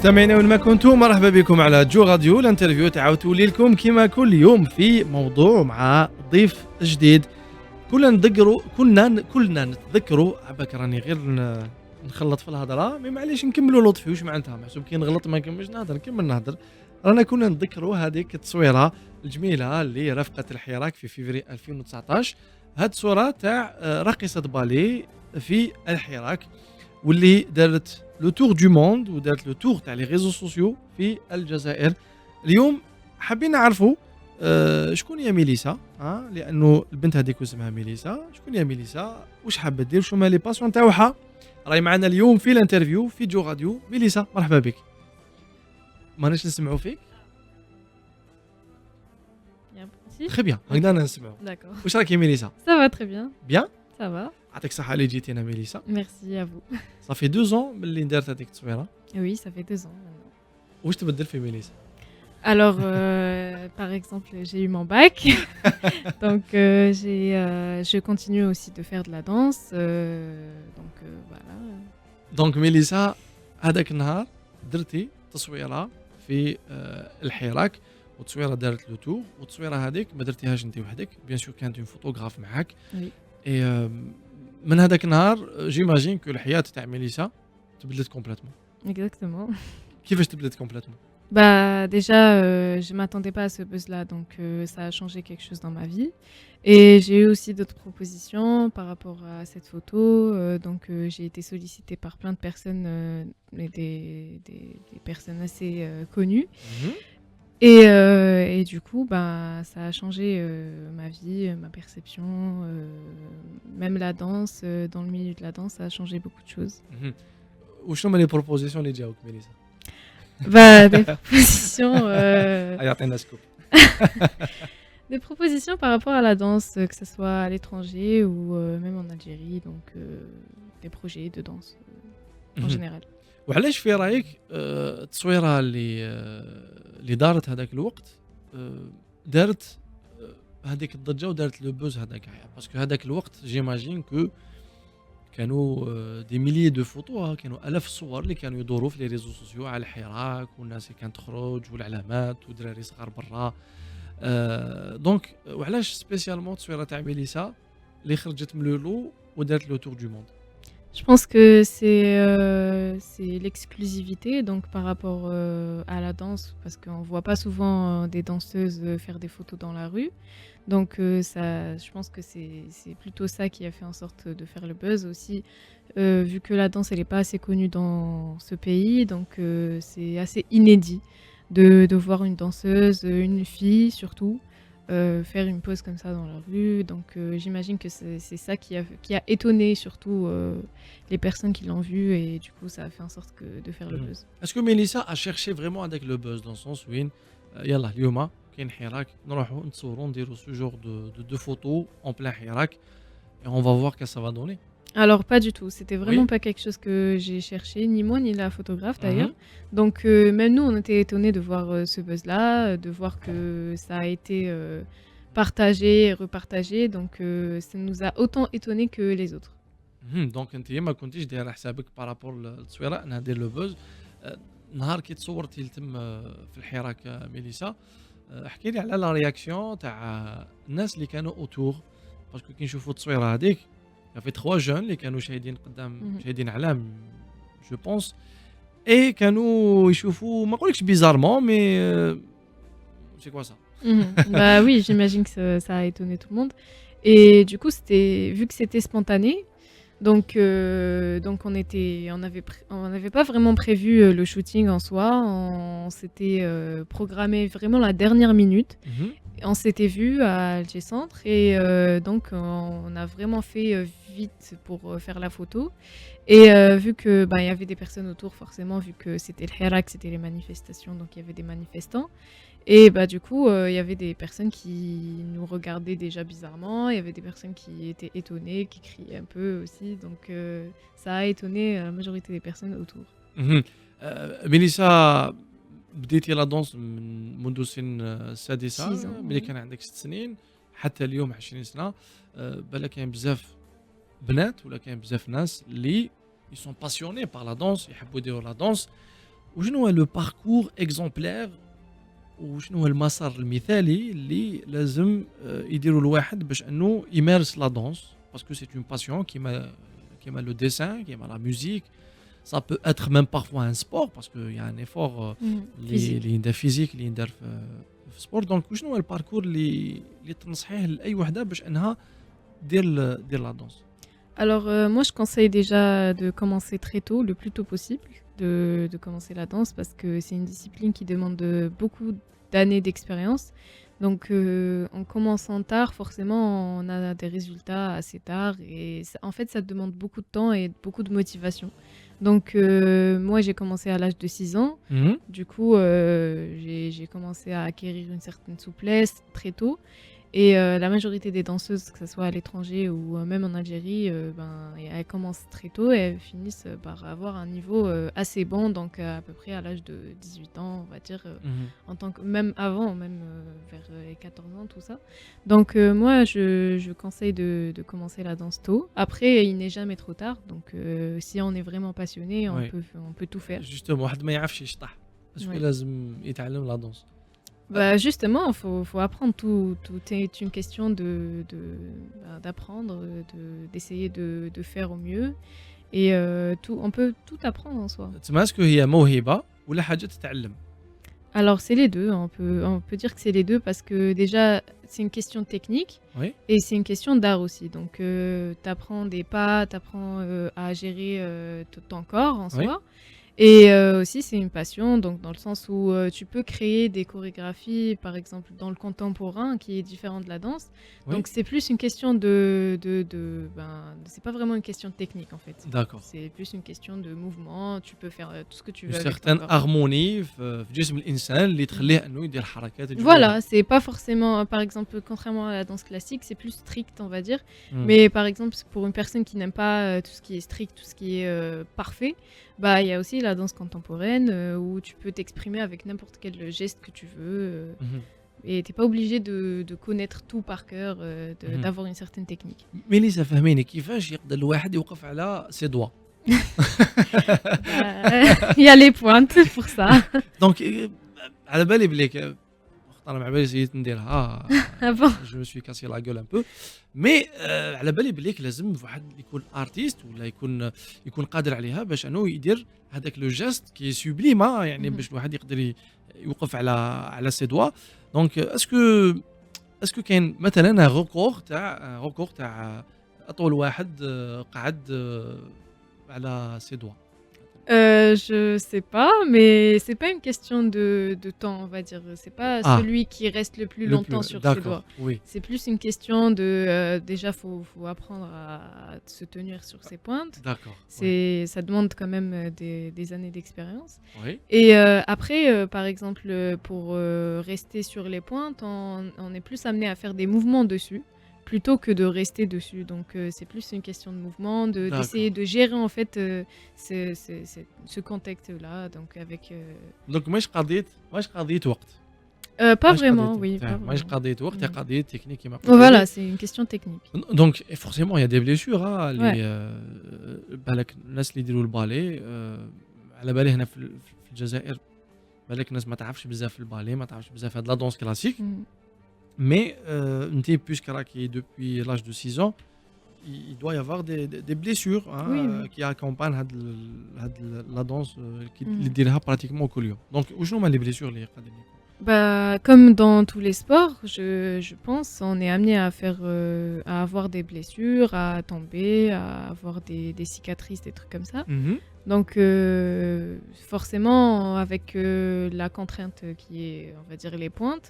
مستمعينا وين ما كنتم مرحبا بكم على جو راديو. الانترفيو تعاود تولي لكم كما كل يوم في موضوع مع ضيف جديد. كلنا نتذكروا عباك راني غير نخلط في الهضره، مي معليش نكملوا لطفي. واش معناتها محسوب كي نغلط ما نكملش نهضر. رانا كنا نتذكروا هذيك التصويره الجميله اللي رافقت الحراك في فيفري 2019. هاد الصوره تاع راقصه بالي في الحراك واللي دارت لو تور دو موند ودارت لو تور تاع لي ريزو سوسيو في الجزائر. اليوم حابين نعرفوا شكون هي ميليسا، لانه البنت هذيك اسمها ميليسا. شكون هي ميليسا، واش حابه دير، شو هما لي باسيون تاعها. راهي معنا اليوم في الانترفيو في جو راديو. ميليسا مرحبا بك. ماناش نسمعوا فيك très bien. هكذا نسمعوا. D'accord. واش راكي ميليسا؟ Ça va très bien. bien. Ça va. يعطيك الصحه اللي جيتينا ميليسا. Merci à vous. صافي 2 ans ملي درت هذيك التصويره. Oui, ça fait 2 ans maintenant. واش تبدل في ميليسا؟ Alors, par exemple, j'ai eu mon bac. Donc, je continue aussi de faire de la danse. Donc, voilà. دونك ميليسا هذاك النهار درتي تصويره في الحراك، وتصويره دارت لو تور، والتصويره هذيك ما درتيهاش انت وحدك، بيان سور كانت اون فوتوغراف معاك. Oui. اي من هذاك النهار جيماجين كو الحياه تاع ميليسا تبدلت كومبليتمون. Exactement. كيفاش تبدلت كومبليتمون؟ Bah, déjà, je m'attendais pas à ce buzz-là, donc ça a changé quelque chose dans ma vie. Et j'ai eu aussi d'autres propositions par rapport à cette photo. Donc, j'ai été sollicitée par plein de personnes, des personnes assez connues. Et du coup, bah, ça a changé ma vie, ma perception, même la danse. Dans le milieu de la danse, ça a changé beaucoup de choses. وشنو هما لي بروبوزيسيون اللي جاوك ميليسا؟ Bah, des propositions. يعطينا سكوب. Des propositions par rapport à la danse, que ce soit à l'étranger ou même en Algérie, donc des projets de danse en général. وعلاش في رايك التصويره اللي دارت هذاك الوقت دارت هذيك الضجه ودارت لو بوز هذاك؟ باسكو هذاك الوقت جيماجين كو كانوا دي ميليي دو فوتو، كانوا الاف الصور اللي كانوا يدوروا في لي ريزو سوسيو على الحراك، والناس اللي كانت تخرج والعلامات ودراري صغار برا. دونك وعلاش سبيسيالمون تصويره تاع ميليسا اللي خرجت من لولو ودارت لو تور دو موند؟ Je pense que c'est l'exclusivité donc par rapport à la danse, parce qu'on voit pas souvent des danseuses faire des photos dans la rue. Donc ça, je pense que c'est plutôt ça qui a fait en sorte de faire le buzz aussi, vu que la danse elle est pas assez connue dans ce pays, donc c'est assez inédit de voir une danseuse, une fille surtout, faire une pause comme ça dans la rue. Donc j'imagine que c'est ça qui a étonné surtout les personnes qui l'ont vu, et du coup ça a fait en sorte de faire le buzz. Est-ce que Mélissa a cherché vraiment avec le buzz dans le sens où يلا اليوم كاين حراك نروحوا نتصوروا نديروا ce genre de photos en plein حراك et on va voir que ça va donner? Alors pas du tout, c'était vraiment Oui. pas quelque chose que j'ai cherché, ni moi ni la photographe d'ailleurs. Donc même nous on était étonnés de voir ce buzz-là, de voir que ça a été partagé et repartagé, donc ça nous a autant étonnés que les autres. دونك انت ما كنتيش دايره حسابك بارابور للتصويره انها دير لو بوز. نهار كي تصورتي لتم في الحراك ميليسا، احكي لي على لا رياكسيون تاع الناس اللي كانوا اوتور، باسكو كي نشوفوا التصويره هذيك في 3 جون اللي كانوا شاهدين قدام شاهدين علام جو بونس، اي كانوا يشوفوا ما نقولكش بيزارمون مي سي كوا سا. Bah oui, j'imagine que ça a étonné tout le monde. Et du coup, vu que c'était spontané, donc on n'avait pas vraiment prévu le shooting en soi. On s'était programmé vraiment la dernière minute. On s'était vu à Alger Centre, et donc on a vraiment fait vite pour faire la photo. Et vu que il y avait des personnes autour, forcément, vu que c'était le Hirak, c'était les manifestations, donc il y avait des manifestants. Et du coup, il y avait des personnes qui nous regardaient déjà bizarrement, il y avait des personnes qui étaient étonnées, qui criaient un peu aussi, donc ça a étonné la majorité des personnes autour. ميليسا بديتي لا دونس منذ سن السادسة، 6 ans. ملي كان عندك 6 سنين حتى اليوم 20 سنة. بالك كاين بزاف بنات ولا كاين بزاف ناس اللي يسون باسيوني بار لا دونس، يحبوا يديروا لا دونس، وشنو هو لو باركور اكزومبلير وشنو هو المسار المثالي اللي لازم يديروا الواحد باش انه يمارس لا دانس باسكو سي اون باسيون كيما لو ديسين كيما لا ميوزيك ça peut être même parfois un sport parce qu'il y a un effort Physique. اللي يندار فيزيك اللي يندار في سبور دونك وشنو هو الباركور اللي تنصحيه لاي وحده باش انها دير لا دانس Alors, moi, je conseille déjà de commencer très tôt, le plus tôt possible, de commencer la danse parce que c'est une discipline qui demande beaucoup d'années d'expérience. Donc, en commençant tard, forcément, on a des résultats assez tard et en fait, ça demande beaucoup de temps et beaucoup de motivation. Donc, moi, j'ai commencé à l'âge de 6 ans. Du coup, j'ai commencé à acquérir une certaine souplesse très tôt. Et la majorité des danseuses, que ce soit à l'étranger ou même en Algérie, elles commencent très tôt et elles finissent par avoir un niveau assez bon, donc à peu près à l'âge de 18 ans, on va dire, en tant que, même avant, même vers les 14 ans, tout ça. Donc moi, je conseille de commencer la danse tôt. Après, il n'est jamais trop tard, donc si on est vraiment passionné, Ouais. on peut tout faire. justement واحد ما يعرفش يشطح اسكو Ouais. لازم يتعلم لا دانس Bah justement, faut apprendre tout est une question d'apprendre, d'essayer de faire au mieux. Et tout, on peut tout apprendre en soi. تسمى اسكو هي موهبه ولا حاجه تتعلم Alors c'est les deux, on peut dire que c'est les deux parce que déjà c'est une question technique Oui. et c'est une question d'art aussi. Donc tu apprends des pas, tu apprends à gérer tout ton corps en Oui. soi. Et aussi c'est une passion, donc dans le sens où tu peux créer des chorégraphies, par exemple dans le contemporain qui est différent de la danse. Oui. Donc c'est plus une question c'est pas vraiment une question technique en fait. D'accord. C'est plus une question de mouvement, tu peux faire tout ce que tu Une veux avec ton certaine corps. harmonie في جسم الانسان اللي تخليه انه يدير حركات جميلة. Voilà, c'est pas forcément, par exemple, contrairement à la danse classique, c'est plus strict, on va dire. Mais par exemple, pour une personne qui n'aime pas tout ce qui est strict, tout ce qui est parfait, bah il y a aussi la danse contemporaine où tu peux t'exprimer avec n'importe quel geste que tu veux. Et t'es pas obligé de connaître tout par cœur, d'avoir une certaine technique. ميليسا فهميني كيفاش يقدر الواحد يوقف على سي دوا Il y a les pointes pour ça. دونك على بالي بليك انا مع بالي زيت نديرها Ah bon. جو سوي كاسي لا غول ان بو مي على بالي بليك لازم واحد يكون ارتيست ولا يكون قادر عليها باش انه يدير هذاك لو جيست كي سوبليما يعني باش الواحد يقدر يوقف على سي دوا دونك اسكو كاين مثلا ريكور تاع اطول واحد قعد على سي دوا Je sais pas, mais c'est pas une question de temps, on va dire. C'est pas Ah. celui qui reste le plus longtemps sur ses D'accord, doigts. oui. C'est plus une question de déjà faut apprendre à se tenir sur ses pointes. D'accord. Ça demande quand même des années d'expérience. Oui. Et après, par exemple, pour rester sur les pointes, on est plus amené à faire des mouvements dessus plutôt que de rester dessus. Donc c'est plus une question de mouvement, d'essayer de gérer en fait ce contexte-là. Donc avec. دونك مش قضيه وقت Pas vraiment, oui. Pas مش vraiment. قضيه وقت هي Mm. قضيه تكنيك كما قلت Voilà, c'est une question technique. دونك فورسيمون يا دي بليسور اللي بالك الناس اللي يديروا البالي على بالي هنا في الجزائر بالك الناس ما تعرفش بزاف في البالي ما تعرفش بزاف هاد لا دونس كلاسيك Mm. مي انت بويسك راكي دوبوي لاج دو 6 ans il doit y avoir des blessures Oui, oui. qui accompagnent هاد la danse اللي ديرها براتيكمون كل يوم دونك وشنو هما لي بليسور اللي قادرين يكونوا Bah, comme dans tous les sports, je pense, on est amené à avoir des blessures, à tomber, à avoir des cicatrices, des trucs comme ça. Donc, forcément, avec la contrainte qui est, on va dire, les pointes,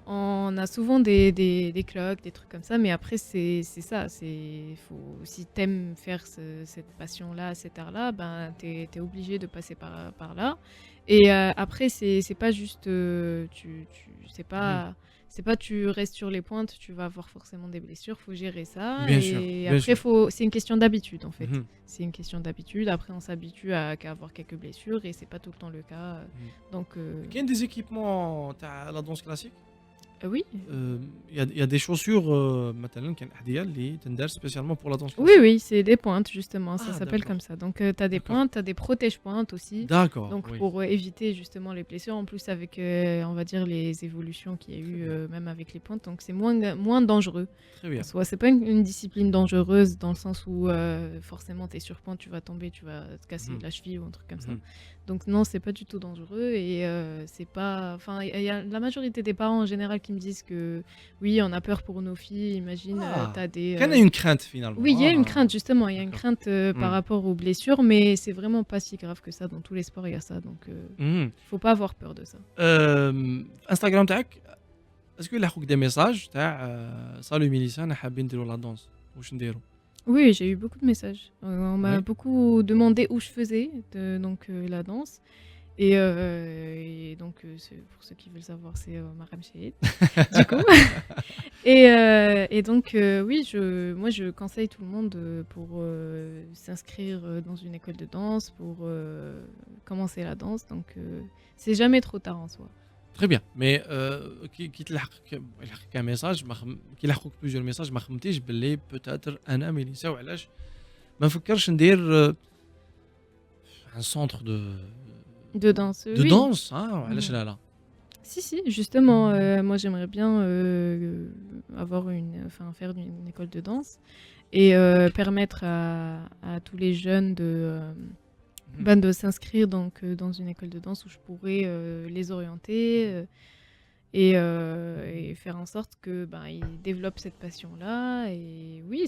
on a souvent des cloques, des trucs comme ça. Mais après, c'est ça. Si t'aimes faire cette passion-là, cet art-là, ben, t'es obligé de passer par là. Et après, c'est pas juste. C'est pas tu restes sur les pointes, tu vas avoir forcément des blessures, faut gérer ça. Bien et sûr, après, c'est une question d'habitude en fait. Mhm. C'est une question d'habitude. Après, on s'habitue qu'à avoir quelques blessures et c'est pas tout le temps le cas. Donc. كاين دي زيكيبمون تاع لا دونس كلاسيك Oui. Il y a des chaussures مثلا كان احذيه اللي تندار spécialement pour la danse Oui, classique. oui, c'est des pointes justement, ça Ah s'appelle d'accord, comme ça. Donc tu as des d'accord. pointes, tu as des protège-pointes aussi. D'accord, Donc oui. pour éviter justement les blessures, en plus avec, on va dire, les évolutions qu'il y a eu Très bien. même avec les pointes, donc c'est moins dangereux. Très En bien. soi, c'est pas une discipline dangereuse dans le sens où forcément tu es sur pointe, tu vas tomber, tu vas te casser Mhm, la cheville ou un truc comme ça. mhm. Donc non, c'est pas du tout dangereux et c'est pas. Enfin, il y a la majorité des parents en général qui me disent que oui, on a peur pour nos filles. Imagine, Ah, t'as des. كان une crainte finalement. Oui, il y a une Ah, crainte justement. Il y a une d'accord. crainte par Hmm. rapport aux blessures, mais c'est vraiment pas si grave que ça. Dans tous les sports, il y a ça, donc Mhm. faut pas avoir peur de ça. انستغرام تاعك اسكو يلحقوك دي ميساج تاع سالو ميليسا انا حابين نديرو لا دونس واش نديرو؟ Oui, j'ai eu beaucoup de messages. On m'a Oui. beaucoup demandé où je faisais donc la danse. Et donc, pour ceux qui veulent savoir, c'est Maram Chehid, du coup. Et donc, oui, moi, je conseille tout le monde pour s'inscrire dans une école de danse, pour commencer la danse. Donc, c'est jamais trop tard en soi. Très bien, mais كي يلحقك ميساج كي يلحقوك بلوزيور ميساج ما خممتيش باللي بوتاتر انا ميليسا وعلاش ما نفكرش ندير ان سونتر De danse, دو oui. دونس وعلاش Mhm. لا Si, justement, moi, j'aimerais bien avoir faire une école de danse et permettre à tous les jeunes de s'inscrire donc dans une école de danse où je pourrais les orienter et faire en sorte que ils développent cette passion-là. Et oui,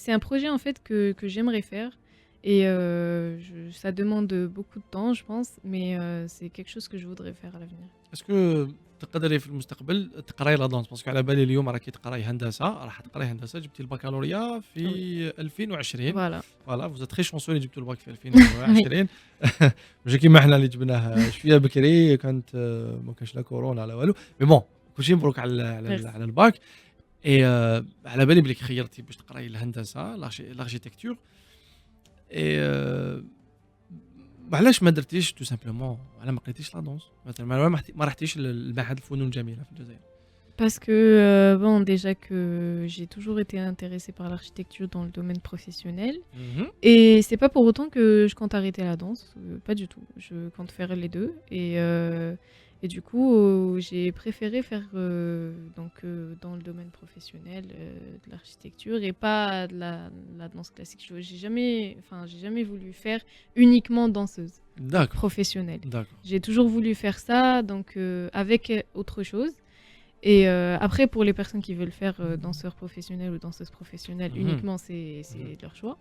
c'est un projet en fait que j'aimerais faire. Et ça demande beaucoup de temps, je pense, mais c'est quelque chose que je voudrais faire à l'avenir. اسكو تقدري في المستقبل تقراي لا دونس باسكو على بالي اليوم راكي تقراي هندسه راح تقراي هندسه جبتي البكالوريا في Oui. 2020 Voilà. فوالا فوز تري شونسو اللي جبتوا الباك في Oui. 2020 ماشي كيما حنا اللي جبناه شويه بكري كانت ما كانش لا كورونا لا والو مي بون كلشي مبروك Merci. على الباك اي على بالي بليك خيرتي باش تقراي الهندسه لاركتيكتور اي علاش ما درتيش تو سامبلومون على ما قريتيش لا دونس مثلا ما رحتيش للمعهد الفنون الجميله في الجزائر Parce que, bon, déjà que j'ai toujours été intéressée par l'architecture dans le domaine professionnel. Et c'est pas pour autant que je compte arrêter la danse, pas du tout. Je compte faire les deux. Et du coup, j'ai préféré faire dans le domaine professionnel de l'architecture et pas de la danse classique. J'ai jamais voulu faire uniquement danseuse D'accord, professionnelle. d'accord. J'ai toujours voulu faire ça, donc avec autre chose. Et après, pour les personnes qui veulent faire danseur professionnel ou danseuse professionnelle, uniquement, c'est leur choix.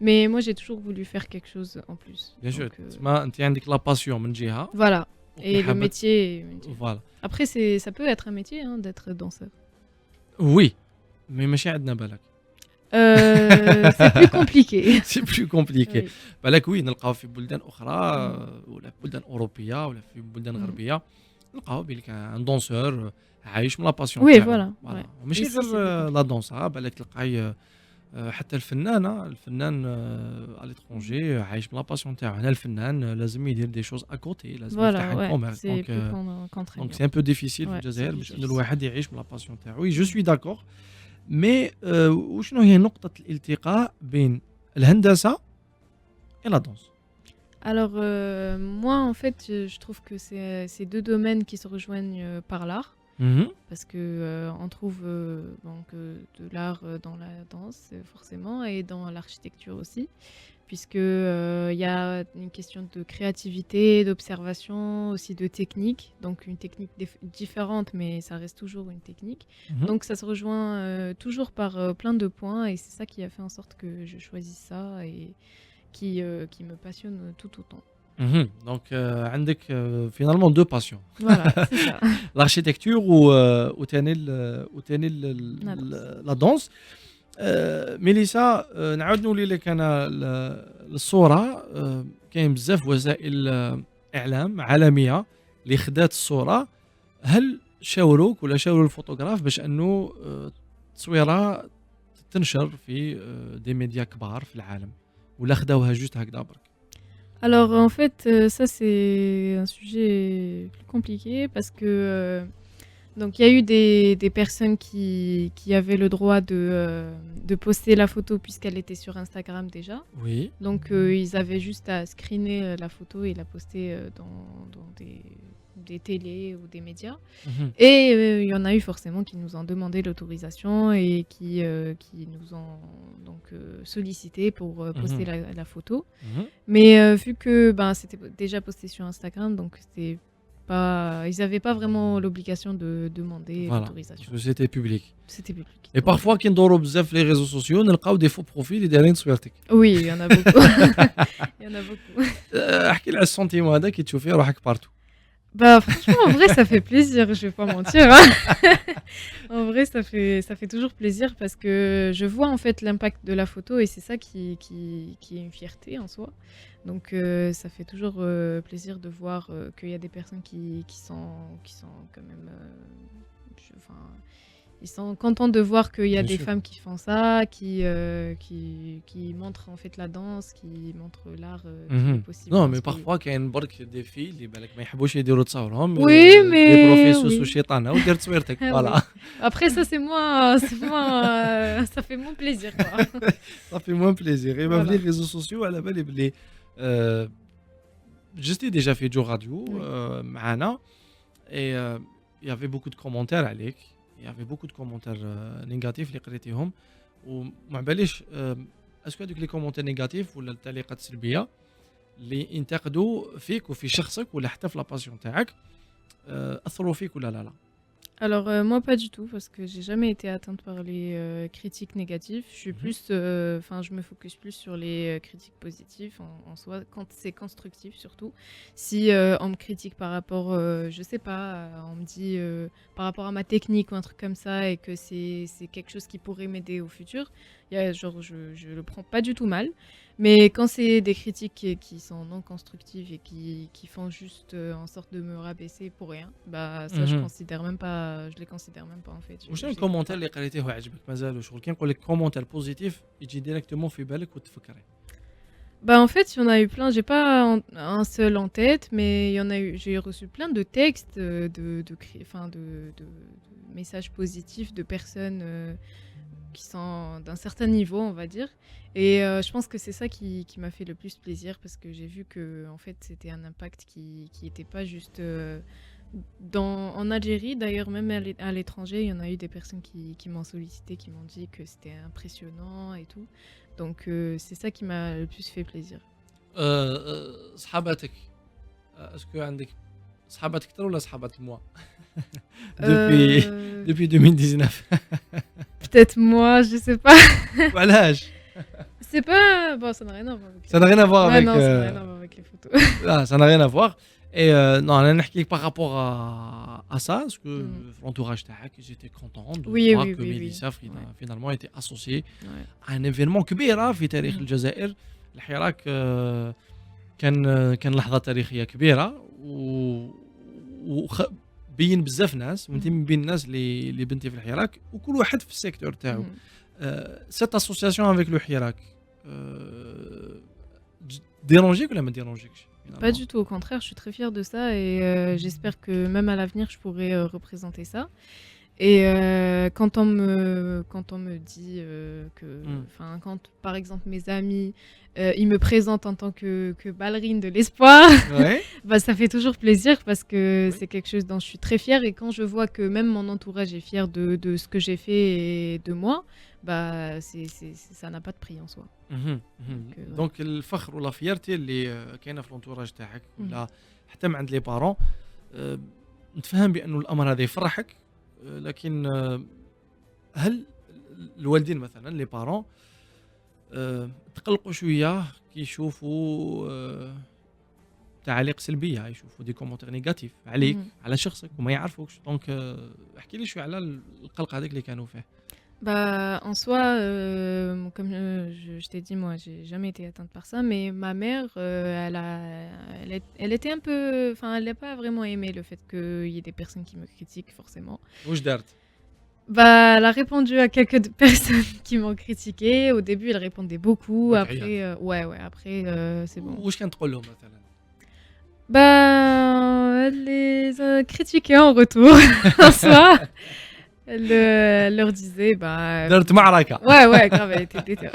Mais moi, j'ai toujours voulu faire quelque chose en plus. Bien sûr. Donc, تسمى انت عندك لا باسيون من جهه voilà. Et le حابة- métier. فوالا Après, ça peut être un métier hein, d'être danseur. وي مي ماشي عندنا بالك C'est plus compliqué. سي بلو كومبليكي Oui. بالك وي نلقاو في بلدان اخرى ولا في بلدان اوروبيه ولا في بلدان مم. غربيه نلقاو بلك ان دونسور عايش من لا باسيون وي، تاعو. فوالا، فوالا. وي. ماشي Ici, c'est غير plus لا دونس بالك تلقاي حتى الفنان على ليترونجي عايش من لا باسيون تاعو. هنا الفنان لازم يدير دي شوز اكوتي لازم يفتح Voilà, ان ouais. كوميرس C'est plus contraignant. دونك سي ان بو ديفيسيل في Ouais, الجزائر c'est باش ان difficile. الواحد يعيش من لا باسيون تاعو. وي جو سوي داكور مي وشنو هي نقطة الالتقاء بين الهندسة et la danse؟ Alors, moi, en fait, je trouve que c'est deux domaines qui se rejoignent par l'art. Parce que on trouve de l'art dans la danse forcément et dans l'architecture aussi, puisque il y a une question de créativité, d'observation, aussi de technique, donc une technique différente, mais ça reste toujours une technique. Donc ça se rejoint toujours par plein de points et c'est ça qui a fait en sorte que je choisisse ça et qui me passionne tout autant. Donc عندك finalement deux passions. Voilà, c'est ça. L'architecture وثاني la danse. ميليسا نعاود نولي لك انا الصوره كاين بزاف وسائل اعلام عالميه اللي خدات الصوره. هل شاوروك ولا شاوروا الفوتوغراف باش انه التصويره تنشر في دي ميديا كبار في العالم ولا خداوها جوست هكذا برك؟ Alors en fait, ça c'est un sujet plus compliqué parce que Donc il y a eu des personnes qui avaient le droit de poster la photo puisqu'elle était sur Instagram déjà. Oui. Donc ils avaient juste à screener la photo et la poster dans des télés ou des médias. Mhm. Et il y en a eu forcément qui nous ont demandé l'autorisation et qui nous ont donc sollicité pour poster la photo. Mhm. Mais vu que c'était déjà posté sur Instagram, donc c'était pas, ils n'avaient pas vraiment l'obligation de demander Voilà, parce l'autorisation. que c'était public. C'était public. Et parfois كي ندورو بزاف les réseaux sociaux نلقاو des faux profils اللي دايرين تصويرتك. Oui, il y en a beaucoup. Il y en a beaucoup. احكي لي على السونتيمون هذا كي تشوفيه روحك بارتو. Bah franchement, en vrai, ça fait plaisir, je vais pas mentir, hein. En vrai, ça fait toujours plaisir parce que je vois en fait l'impact de la photo et c'est ça qui est une fierté en soi. Donc ça fait toujours plaisir de voir qu'il y a des personnes qui sont quand même... enfin, ils sont contents de voir qu'il y a Bien des sûr. femmes qui font ça, qui montrent en fait la danse, qui montrent l'art qui est possible Non, dans mais ce pays. parfois كاين برك دي في اللي بالك ما يحبوش يديروا تصاورهم. Oui, mais يبروفيسوسوا oui. شيطانه ودير تصويرتك. Ah فوالا. oui. Après, ça, ça fait moins plaisir, quoi. Ça fait moins plaisir. Et Voilà. les réseaux sociaux على بالي بلي j'étais déjà fait Joe Radio Oui. معانا et il y avait beaucoup de commentaires عليك. Il y avait beaucoup de commentaires négatifs اللي قريتيهم وما باليش اسكو هذوك لي كومونتير نيجاتيف ولا التعليقات السلبيه اللي ينتقدوا فيك وفي شخصك ولا حتى في لاباسيون تاعك اثروا فيك ولا لا؟ Alors, moi, pas du tout, parce que j'ai jamais été atteinte par les critiques négatives. Je suis plus, enfin, je me focus plus sur les critiques positives en soi, quand c'est constructif surtout. Si on me critique par rapport, je sais pas, on me dit par rapport à ma technique ou un truc comme ça, et que c'est quelque chose qui pourrait m'aider au futur, genre, je le prends pas du tout mal. Mais quand c'est des critiques qui sont non constructives et qui font juste en sorte de me rabaisser pour rien, bah ça je considère même pas, je les considère même pas en fait. واش الكومونتير اللي قريتيه وعجبك مازال شغل كي نقول لك كومونتير بوزيتيف يجي ديريكتومون في بالك وتفكري؟ Bah en fait, il y en a eu plein. J'ai pas un seul en tête, mais il y en a eu. J'ai reçu plein de textes, de messages positifs de personnes qui sont d'un certain niveau, on va dire. Et je pense que c'est ça qui m'a fait le plus plaisir parce que j'ai vu que en fait c'était un impact qui était pas juste en Algérie. D'ailleurs, même à l'étranger, il y en a eu des personnes qui m'ont sollicité, qui m'ont dit que c'était impressionnant et tout. Donc c'est ça qui m'a le plus fait plaisir. صحاباتك اسكو عندك صحابات كثر ولا صحابات موا؟ Euh, depuis 2019 Peut-être moi, je sais pas. وعلاش؟ C'est pas... Bon, ça n'a rien à voir avec Ça n'a rien à voir Ouais, avec non, ça n'a rien à voir avec les photos. Ah, ça n'a rien à voir. Et non, on a نحكي par rapport à ça, parce que l'entourage تاعك, j'étais content de Oui, voir oui, que oui, Mélissa oui. finalement était associée Ouais. à un événement كبير في تاريخ الجزائر. الحراك كان لحظة تاريخية كبيرة بين بزاف ناس وانت من بين الناس اللي بنتي في الحراك وكل واحد في السيكتور تاعو. Cette association avec le Hirak dérangeait ou la dérangeait? Pas du tout, au contraire, je suis très fière de ça et j'espère que même à l'avenir, je pourrai représenter ça. Et quand on me dit que, quand par exemple mes amis, ils me présentent en tant que ballerine de l'espoir, Ouais. bah, ça fait toujours plaisir parce que c'est quelque chose dont je suis très fière et quand je vois que même mon entourage est fier de ce que j'ai fait et de moi, bah, ça n'a pas de prix en soi. دونك الفخر ولا فيرتي اللي كاينه في الانتوراج تاعك ولا حتى من عند لي بارون نتفهم بانه الامر هذا يفرحك لكن هل الوالدين مثلا لي بارون تقلقوا شويه كي يشوفوا تعاليق سلبيه يشوفوا دي كومونتير نيجاتيف عليك على شخصك وما يعرفوكش دونك احكي لي شويه على القلق هذاك اللي كانوا فيه. Bah, en soi, comme je t'ai dit, moi, j'ai jamais été atteinte par ça, mais ma mère, elle était un peu... Enfin, elle n'a pas vraiment aimé le fait qu'il y ait des personnes qui me critiquent, forcément. واش دارت؟ Bah, elle a répondu à quelques personnes qui m'ont critiqué. Au début, elle répondait beaucoup. Donc, Après, c'est bon. واش كان تقول لهم مثلا؟ Bah, elle critiquait en retour. En soi, elle leur disait, bah, درت معركة. ouais, grave, elle était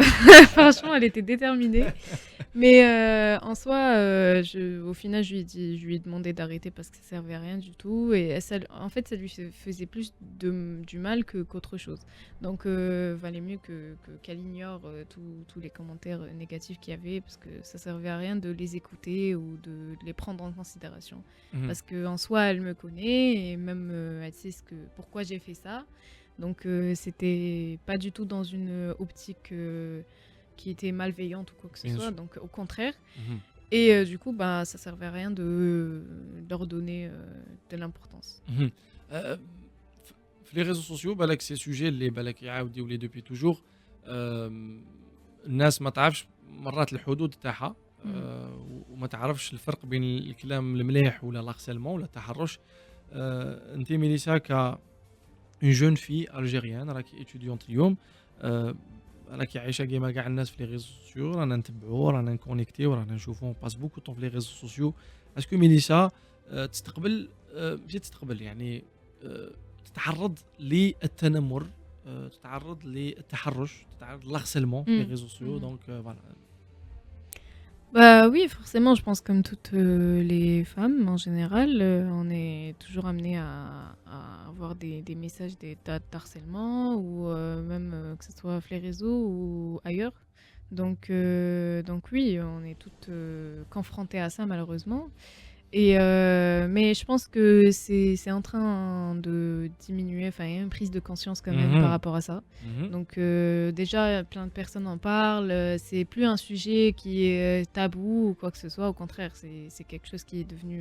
franchement, elle était déterminée. Mais en soi, au final, je lui ai demandé d'arrêter parce que ça servait à rien du tout. Et en fait, ça lui faisait plus du mal qu'autre chose. Donc, valait mieux qu'elle ignore tous les commentaires négatifs qu'il y avait parce que ça servait à rien de les écouter ou de les prendre en considération. Mhm. Parce qu'en soi, elle me connaît et même elle sait pourquoi j'ai fait ça. Donc, c'était pas du tout dans une optique qui était malveillante ou quoi que ce Bien soit, sûr. donc au contraire. Mhm. Et du coup, bah, ça servait à rien de leur donner de l'importance. Mhm. Euh, في les réseaux sociaux بالك سي سوجي اللي بالك يعاود يولي دوبي توجور. الناس ما تعرفش مرات الحدود تاعها وما تعرفش الفرق بين الكلام المليح ولا الهارسيلمون ولا التحرش. انت ميليسا ك اون جون في الجيريان راكي ايتوديونت اليوم. راكي عايشه كيما كاع الناس في لي ريزو سوسيو رانا نتبعوا رانا نكونيكتيو رانا نشوفوا باس بوكو طون في لي ريزو سوسيو. اسكو ميليسا تستقبل ماشي تستقبل يعني تتعرض للتنمر تتعرض للتحرش تتعرض للهارسيلمون في لي ريزو سوسيو دونك فوالا. Bah oui, forcément, je pense comme toutes les femmes en général, on est toujours amené à avoir des messages d'harcèlement ou même que ce soit les réseaux ou ailleurs. Donc oui, on est toutes confrontées à ça malheureusement. Mais je pense que c'est en train de diminuer, enfin il y a une prise de conscience quand même par rapport à ça. Donc déjà plein de personnes en parlent, c'est plus un sujet qui est tabou ou quoi que ce soit, au contraire c'est quelque chose qui est devenu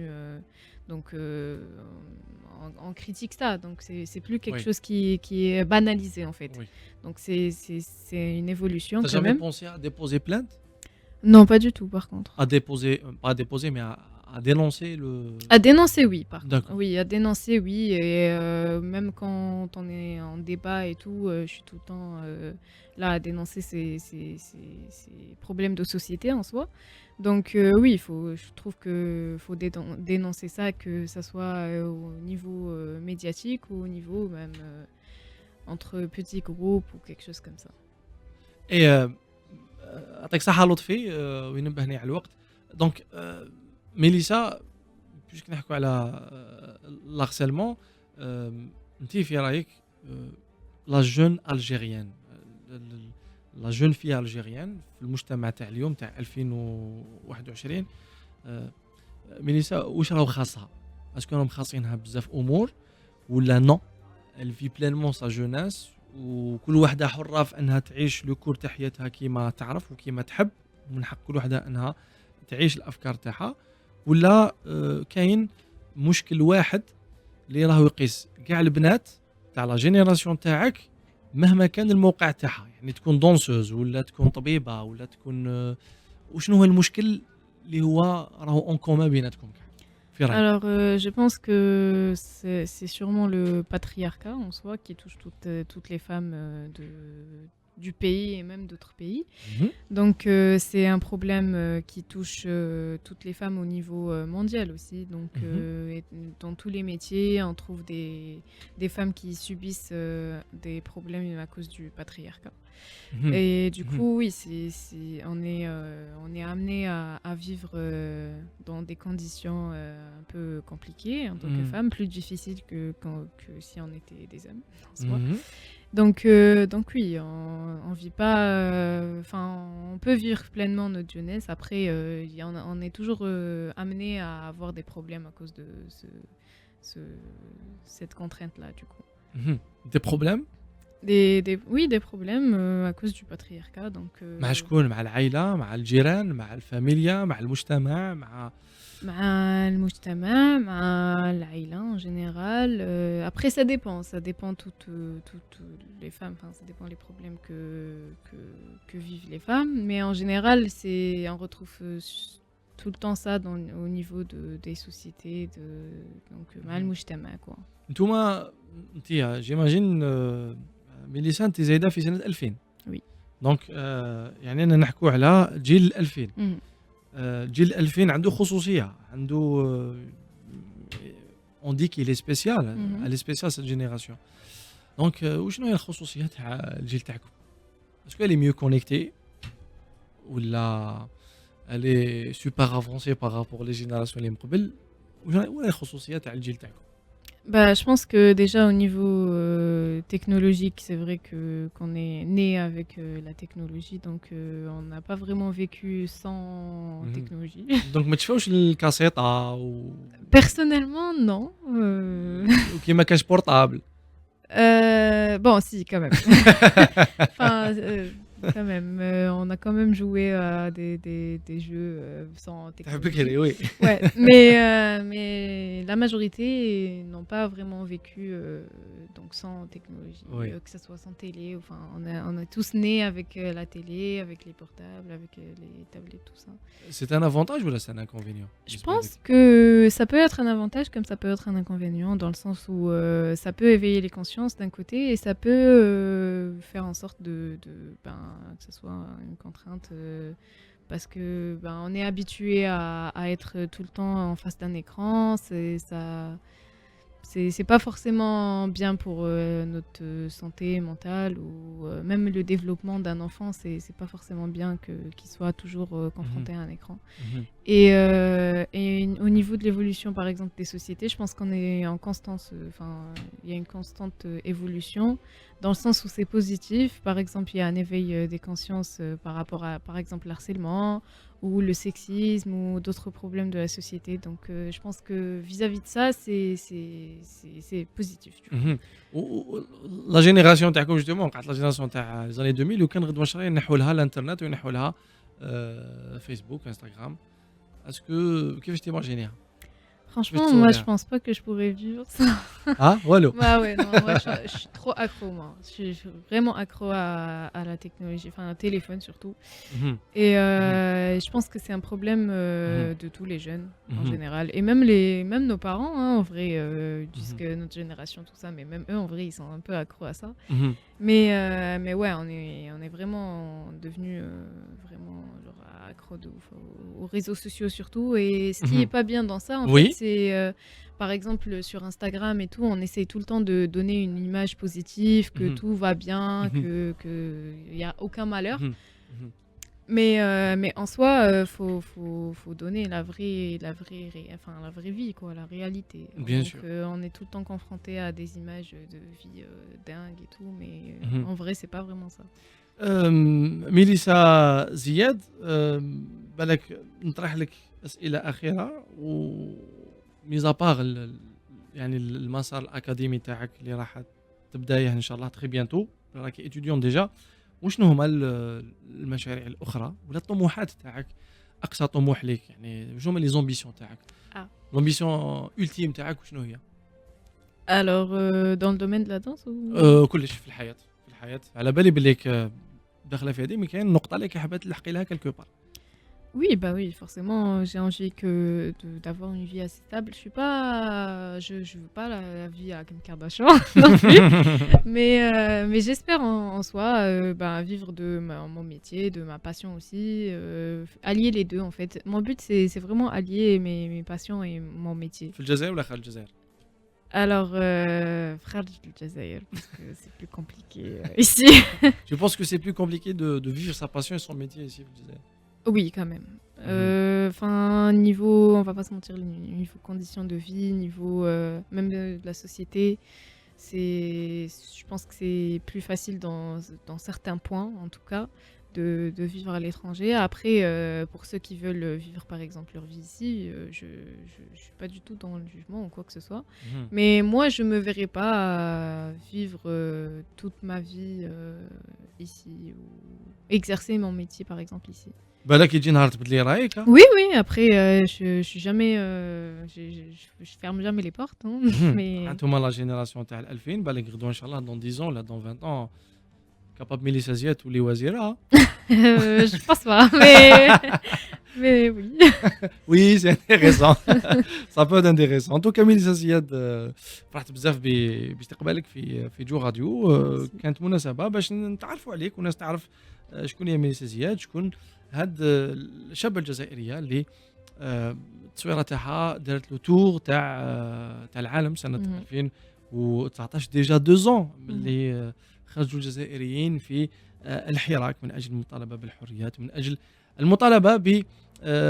on critique ça, donc c'est plus quelque chose qui est banalisé en fait. Oui. Donc c'est une évolution T'as quand jamais même. pensé à déposer plainte? Non, pas du tout par contre. À déposer, pas à déposer, mais à dénoncer le. À dénoncer, oui, par contre. D'accord. Oui, à dénoncer, oui. Et même quand on est en débat et tout, je suis tout le temps là à dénoncer ces problèmes de société en soi. Donc oui, je trouve qu'il faut dénoncer ça, que ça soit au niveau médiatique ou au niveau même entre petits groupes ou quelque chose comme ça. Et يعطيك صحة لطفي وينبهني على الوقت. دونك ميليسا بيسك نحكوا على الهارسيلمون. انت في رايك لا جون الجيريان لا جون في الجيريان في المجتمع تاع اليوم تاع 2021 ميليسا واش راهو خاصها؟ اسكو راهم خاصينها بزاف امور ولا نو elle vit pleinement sa jeunesse وكل واحدة حرة في أنها تعيش لكور تاع حياتها كيما تعرف وكيما تحب ومن حق كل واحدة أنها تعيش الأفكار تاعها ولا كاين مشكل واحد اللي راهو يقيس كاع البنات تاع لا جينيراسيون تاعك مهما كان الموقع تاعها يعني تكون دونسوز ولا تكون طبيبة ولا تكون وشنو هو المشكل اللي هو راهو اون كومون بيناتكم كاع في رأيك؟ Alors, je pense que c'est sûrement le patriarcat en soi qui touche toutes les femmes du pays et même d'autres pays. Donc, c'est un problème qui touche toutes les femmes au niveau mondial aussi. Donc, et dans tous les métiers, on trouve des femmes qui subissent des problèmes à cause du patriarcat. Et du coup, oui, on est amené à vivre dans des conditions un peu compliquées en tant que femme, plus difficiles que si on était des hommes en soi. Donc oui, on vit pas, enfin, on peut vivre pleinement notre jeunesse. Après, on est toujours amené à avoir des problèmes à cause de cette contrainte-là, du coup. Des problèmes؟ Oui, des problèmes à cause du patriarcat. Donc, مع شكون؟ مع العائلة، مع الجيران، مع الفاميليا، مع المجتمع، مع المجتمع، مع العائلة en général. Après, ça dépend toutes les femmes. Enfin, ça dépend les problèmes que vivent les femmes. Mais en général, on retrouve tout le temps ça au niveau des sociétés. Donc, مع المجتمع quoi. نتوما انت جيماجين ميليسا انت زايده في سنه 2000 وي دونك يعني انا نحكوا على جيل 2000 جيل 2000 عنده خصوصيه عنده on dit qu'il est spécial, Mhm. elle est spéciale cette génération. Donc, وشنو هي الخصوصيات تاع الجيل تاعكم؟ Est-ce qu'elle est mieux connectée ou là elle est super avancée par rapport aux générations اللي من قبل؟ وين الخصوصيات تاع الجيل تاعكم؟ Bah, je pense que déjà au niveau technologique, c'est vrai que qu'on est né avec la technologie, donc on n'a pas vraiment vécu sans Mhm. technologie. Donc ما تشوفوش الكاسيطة و Personnellement, non. وكيما كاش بورطابل. Bon, si, quand même. Enfin, quand même, on a quand même joué à des jeux sans تحب technologie. بكري وي. Ouais, mais la majorité n'ont pas vraiment vécu donc sans technologie, Oui. que ce soit sans télé. Enfin, on est tous nés avec la télé, avec les portables, avec les tablettes, tout ça. C'est un avantage ou là c'est un inconvénient? Je pense que ça peut être un avantage comme ça peut être un inconvénient, dans le sens où ça peut éveiller les consciences d'un côté et ça peut faire en sorte que ce soit une contrainte parce que on est habitué à être tout le temps en face d'un écran, c'est pas forcément bien pour notre santé mentale ou même le développement d'un enfant, c'est pas forcément bien qu'il soit toujours confronté à un écran. Mhm. Et au niveau de l'évolution, par exemple, des sociétés, je pense qu'on est en constance, il y a une constante évolution, dans le sens où c'est positif. Par exemple, il y a un éveil des consciences par rapport à, par exemple, l'harcèlement ou le sexisme ou d'autres problèmes de la société. Donc, je pense que vis-à-vis de ça, c'est positif. Du coup. Mhm. لا جينيراسيون تاعكم جوستومون قعدت لا جينيراسيون تاع لي زاني 2000 وكان غدوه شراي ينحوا لها الانترنت وينحوا لها فيسبوك انستغرام اسكو كيفاش تيماجينيها؟ Franchement, te moi, je souviens. pense pas que je pourrais vivre ça. اه والو. Bah ouais, non, moi, je suis trop accro, moi. Je suis vraiment accro à la technologie, enfin, au téléphone surtout. Mhm. Et je pense que c'est un problème de tous les jeunes en Mhm. général. Et même nos parents, hein, en vrai, jusque notre génération, tout ça, mais même eux, en vrai, ils sont un peu accros à ça. Mhm. Mais ouais, on est vraiment devenu vraiment genre, accro de ouf aux réseaux sociaux surtout. Et ce qui Mhm. est pas bien dans ça, en Oui. fait, c'est par exemple sur Instagram et tout, on essaye tout le temps de donner une image positive, que Mhm. tout va bien, Mhm. que il y a aucun malheur. Mhm. Mhm. Mais en soi, faut donner la vraie vie, quoi, la réalité. Bien Donc, sûr. on est tout le temps confronté à des images de vie dingues et tout, mais Mhm. en vrai, c'est pas vraiment ça. ميليسا زياد بالك نطرح لك اسئله اخيره و ميزابار يعني المسار الاكاديمي تاعك اللي راح تبدايه ان شاء الله تري بيانتو راكي اتيديون ديجا وشنو هما المشاريع الاخرى ولا الطموحات تاعك اقصى طموح ليك يعني شنو هما لي زومبيسيون تاعك لومبيسيون التيم تاعك وشنو هي Alors, dans le domaine de la danse ou... كلش في الحياه على بالي بليك داخله في هذه مي كاين نقطه اللي حابه تلحقي لها كالكو بار Oui, bah oui, forcément, j'ai envie d'avoir une vie assez stable. Je suis pas, je veux pas la vie à Kim Kardashian non plus, mais j'espère en soi vivre de mon métier, de ma passion aussi, allier les deux en fait. Mon but c'est vraiment allier mes passions et mon métier. في الجزائر ولا خارج الجزائر Alors, frère du Jazair, parce que c'est plus compliqué ici. Je pense que c'est plus compliqué de vivre sa passion et son métier ici, vous disiez. Oui, quand même. Enfin, niveau, on va pas se mentir, niveau conditions de vie, niveau même de la société, je pense que c'est plus facile dans certains points, en tout cas, de vivre à l'étranger. Après, pour ceux qui veulent vivre, par exemple, leur vie ici, je suis pas du tout dans le jugement ou quoi que ce soit. Mais moi, je me verrais pas vivre toute ma vie ici ou exercer mon métier, par exemple, ici. بالك يجي نهار تبدلي رايك ها؟ Oui, oui, après, je suis jamais. Je ferme jamais les portes. Hein, mais... انتوما لا جينيراسيون تاع 2000 بالك غدوه ان شاء الله دون 10 ans ولا دون 20 ans كاباب ميليسا زياد تولي وزيره. Je pense pas, mais oui. Oui, c'est intéressant. Ça peut être intéressant. En tout cas, ميليسا زياد فرحت بزاف باستقبالك في جو راديو. كانت مناسبه باش نتعرفوا عليك والناس تعرف شكون هي ميليسا زياد، شكون هاد الشابه الجزائريه اللي التصويره تاعها دارت لو تور تاع العالم سنه اهم. 2019 ديجا 2 ans اهم. اللي خرجوا الجزائريين في الحراك من اجل المطالبه بالحريات ومن اجل المطالبه ب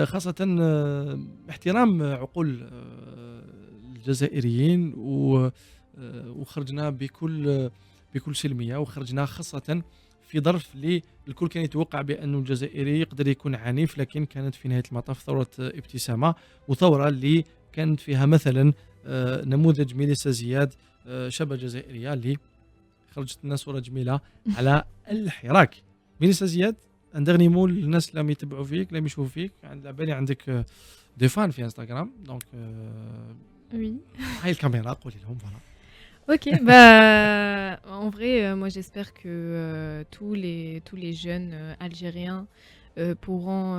خاصه احترام عقول الجزائريين وخرجنا بكل سلميه، وخرجنا خاصه في ظرف اللي الكل كان يتوقع بأنه الجزائري يقدر يكون عنيف، لكن كانت في نهاية المطاف ثورة ابتسامة، وثورة اللي كانت فيها مثلا نموذج ميليسا زياد، شابة جزائرية اللي خرجت لنا صورة جميلة على الحراك. ميليسا زياد ان دغني مول الناس اللي راهم يتبعوا فيك اللي يشوفوا فيك، على بالي عندك دي فان في انستغرام، دونك Oui. هاي الكاميرا قولي لهم فوالا. OK, bah, en vrai, moi j'espère que, tous les jeunes, algériens, pourront,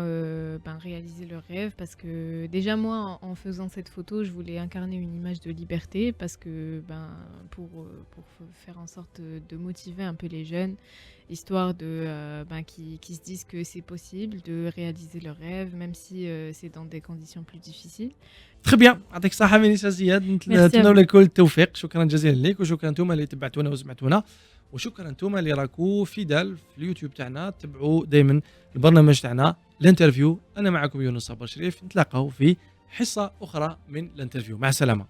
ben, réaliser leurs rêves parce que déjà moi en faisant cette photo, je voulais incarner une image de liberté parce que, ben, pour faire en sorte de motiver un peu les jeunes, histoire de, ben, qu'ils se disent que c'est possible de réaliser leurs rêves même si, c'est dans des conditions plus difficiles. تخي بيان، يعطيك الصحة ميليسا زياد، Merci à نتمنى vous. لك كل التوفيق، شكرا جزيلا لك، وشكرا انتم اللي تبعتونا وسمعتونا، وشكرا انتم اللي راكو فيدال في اليوتيوب تاعنا، تبعوا دائما البرنامج تاعنا الانترفيو. انا معكم يونس صابر شريف، نتلاقاو في حصة اخرى من الانترفيو، مع السلامة.